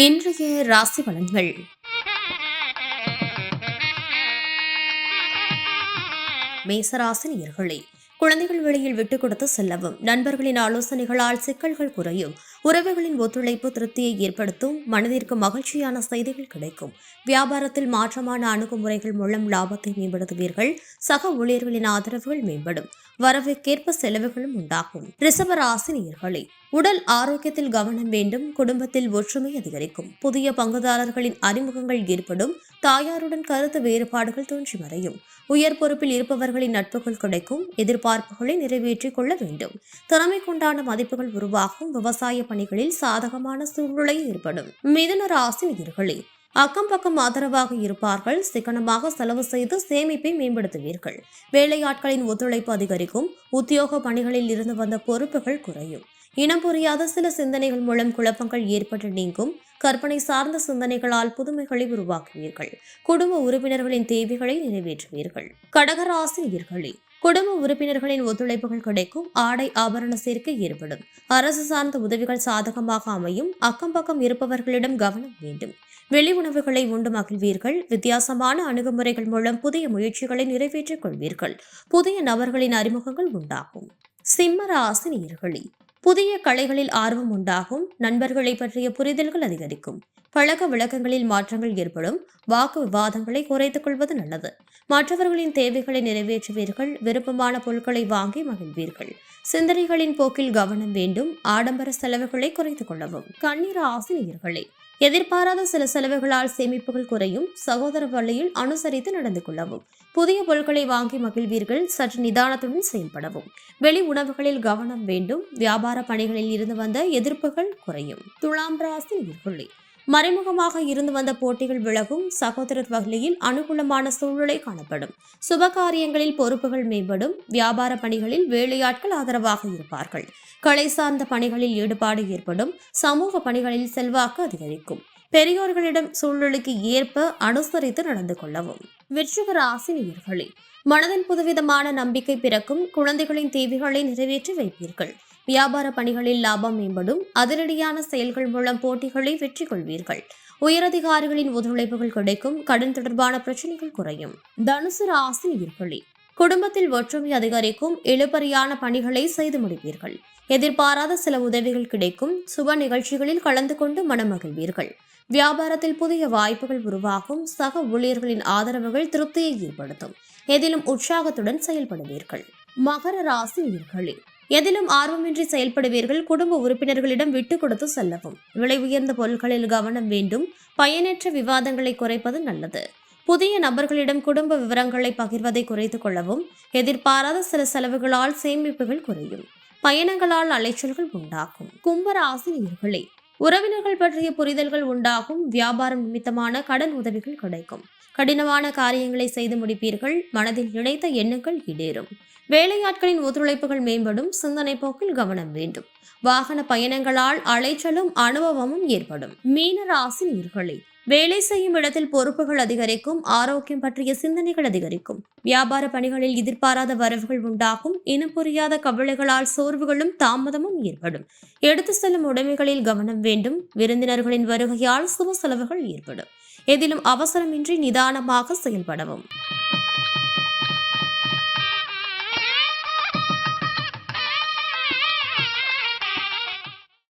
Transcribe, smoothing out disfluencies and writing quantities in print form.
இன்றைய ராசி பலன்கள். மேசராசி நேயர்களே, குழந்தைகள் வெளியில் விட்டுக் கொடுத்து செல்லவும், நண்பர்களின் ஆலோசனைகளால் சிக்கல்கள் குறையும், உறவுகளின் ஒத்துழைப்பு திருப்தியை ஏற்படுத்தும், மனதிற்கு மகிழ்ச்சியான செய்திகள் கிடைக்கும், வியாபாரத்தில் மாற்றமான அணுகுமுறைகள் மூலம் லாபத்தை மேம்படுத்துவீர்கள், சக ஊழியர்களின் ஆதரவுகள் மேம்படும், வரவுக்கேற்ப செலவுகளும் உண்டாகும். ரிஷப ராசி நேயர்களே, உடல் ஆரோக்கியத்தில் கவனம் வேண்டும், குடும்பத்தில் ஒற்றுமை அதிகரிக்கும், புதிய பங்குதாரர்களின் அறிமுகங்கள் ஏற்படும், தாயாருடன் கருத்து வேறுபாடுகள் தோன்றி மறையும், உயர் பொறுப்பில் இருப்பவர்களின் நட்புகள் கிடைக்கும், எதிர்பார்ப்புகளை நிறைவேற்றிக் கொள்ள வேண்டும், திறமை கொண்டான மதிப்புகள் உருவாகும், விவசாய பணிகளில் சாதகமான சூழ்நிலை ஏற்படும். மிதுன ராசி நேயர்களே, அக்கம் பக்கம் ஆதரவாக இருப்பார்கள், சிக்கனமாக செலவு செய்து சேமிப்பை மேம்படுத்துவீர்கள், வேலையாட்களின் ஒத்துழைப்பு அதிகரிக்கும், உத்தியோக பணிகளில் இருந்து வந்த பொறுப்புகள் குறையும், இனம் புரியாத சில சிந்தனைகள் மூலம் குழப்பங்கள் ஏற்பட்டு நீங்கும், கற்பனை சார்ந்த சிந்தனைகளால் புதுமைகளை உருவாக்குவீர்கள், குடும்ப உறுப்பினர்களின் தேவைகளை நிறைவேற்றுவீர்கள். கடகராசி நேயர்களே, குடும்ப உறுப்பினர்களின் ஒத்துழைப்புகள் கிடைக்கும், ஆடை ஆபரண சேர்க்கை ஏற்படும், அரசு சார்ந்த உதவிகள் சாதகமாக அமையும், அக்கம் பக்கம் இருப்பவர்களிடம் கவனம் வேண்டும், வெளி உணவுகளை உண்டு மகிழ்வீர்கள், வித்தியாசமான அணுகுமுறைகள் மூலம் புதிய முயற்சிகளை நிறைவேற்றிக் கொள்வீர்கள், புதிய நபர்களின் அறிமுகங்கள் உண்டாகும். சிம்ம ராசி நேயர்களே, புதிய கலைகளில் ஆர்வம் உண்டாகும், நண்பர்களை பற்றிய புரிதல்கள் அதிகரிக்கும், பழக்க வழக்கங்களில் மாற்றங்கள் ஏற்படும், வாக்கு விவாதங்களை குறைத்துக் கொள்வது நல்லது, மற்றவர்களின் தேவைகளை நிறைவேற்றுவீர்கள், விருப்பமான பொருட்களை வாங்கி மகிழ்வீர்கள், சிந்தனைகளின் போக்கில் கவனம் வேண்டும், ஆடம்பர செலவுகளை குறைத்துக் கொள்ளவும். கன்னி ராசி நேயர்களே, எதிர்பாராத சில செலவுகளால் சேமிப்புகள் குறையும், சகோதர வழியில் அனுசரித்து நடந்து கொள்ளவும், புதிய பொருட்களை வாங்கி மகிழ்வீர்கள், சற்று நிதானத்துடன் செயல்படவும், வெளி உணவுகளில் கவனம் வேண்டும், வியாபார பணிகளில் இருந்து வந்த எதிர்ப்புகள் குறையும். துலாம் ராசி நேயர்களே, மறைமுகமாக இருந்து வந்த போட்டிகள் விலகும், சகோதர வகையில் அனுகூலமான சூழ்நிலை காணப்படும், சுபகாரியங்களில் பொறுப்புகள் மேம்படும், வியாபார பணிகளில் வேலையாட்கள் ஆதரவாக இருப்பார்கள், கலை சார்ந்த பணிகளில் ஈடுபாடு ஏற்படும், சமூக பணிகளில் செல்வாக்கு அதிகரிக்கும், பெரியோர்களிடம் சூழ்நிலைக்கு ஏற்ப அனுசரித்து நடந்து கொள்ளவும். விருச்சிக ராசி நேயர்களே, மனதில் புதுவிதமான நம்பிக்கை பிறக்கும், குழந்தைகளின் தேவைகளை நிறைவேற்றி வைப்பீர்கள், வியாபார பணிகளில் லாபம் மேம்படும், அதிரடியான செயல்கள் மூலம் போட்டிகளை வெற்றி கொள்வீர்கள், உயரதிகாரிகளின் ஒத்துழைப்புகள் கிடைக்கும், கடன் தொடர்பான பிரச்சனைகள் குறையும். தனுசு ராசி நேயர்களே, குடும்பத்தில் ஒற்றுமை அதிகரிக்கும், இழுபறியான பணிகளை செய்து முடிப்பீர்கள், எதிர்பாராத சில உதவிகள் கிடைக்கும், சுப நிகழ்ச்சிகளில் கலந்து கொண்டு மனமகிழ்வீர்கள், வியாபாரத்தில் புதிய வாய்ப்புகள் உருவாகும், சக ஊழியர்களின் ஆதரவுகள் திருப்தியை ஏற்படுத்தும், எதிலும் உற்சாகத்துடன் செயல்படுவீர்கள். மகர ராசி நேயர்களே, எதிலும் ஆர்வமின்றி செயல்படுவீர்கள், குடும்ப உறுப்பினர்களிடம் விட்டுக் கொடுத்து செல்லவும், விலை உயர்ந்த பொருட்களில் கவனம் வேண்டும், பயனற்ற விவாதங்களை குறைப்பது நல்லது, புதிய நபர்களிடம் குடும்ப விவரங்களை பகிர்வதை குறைத்துக் கொள்ளவும், எதிர்பாராத சில செலவுகளால் சேமிப்புகள் குறையும், பயணங்களால் அலைச்சல்கள் உண்டாகும். கும்பராசி நேயர்களே, உறவினர்கள் பற்றிய புரிதல்கள் உண்டாகும், வியாபாரம் நிமித்தமான கடன் உதவிகள் கிடைக்கும், கடினமான காரியங்களை செய்து முடிப்பீர்கள், மனதில் நினைத்த எண்ணங்கள் ஈடேறும், வேலையாட்களின் ஒத்துழைப்புகள் மேம்படும், சிந்தனை போக்கில் கவனம் வேண்டும், வாகன பயணங்களால் அலைச்சலும் அனுபவமும் ஏற்படும். மீன ராசி நேயர்களே, வேலை செய்யும் இடத்தில் பொறுப்புகள் அதிகரிக்கும், ஆரோக்கியம் பற்றிய சிந்தனைகள் அதிகரிக்கும், வியாபார பணிகளில் எதிர்பாராத வரவுகள் உண்டாகும், இனம் புரியாத கவலைகளால் சோர்வுகளும் தாமதமும் ஏற்படும், எடுத்து செல்லும் உடைமைகளில் கவனம் வேண்டும், விருந்தினர்களின் வருகையால் சுப செலவுகள் ஏற்படும், எதிலும் அவசரமின்றி நிதானமாக செயல்படவும்.